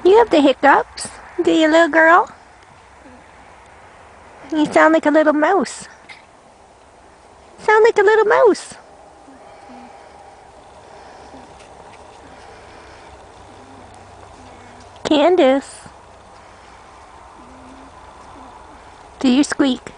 You have the hiccups, do you, little girl? You sound like a little mouse. Sound like a little mouse. Candice, do you squeak?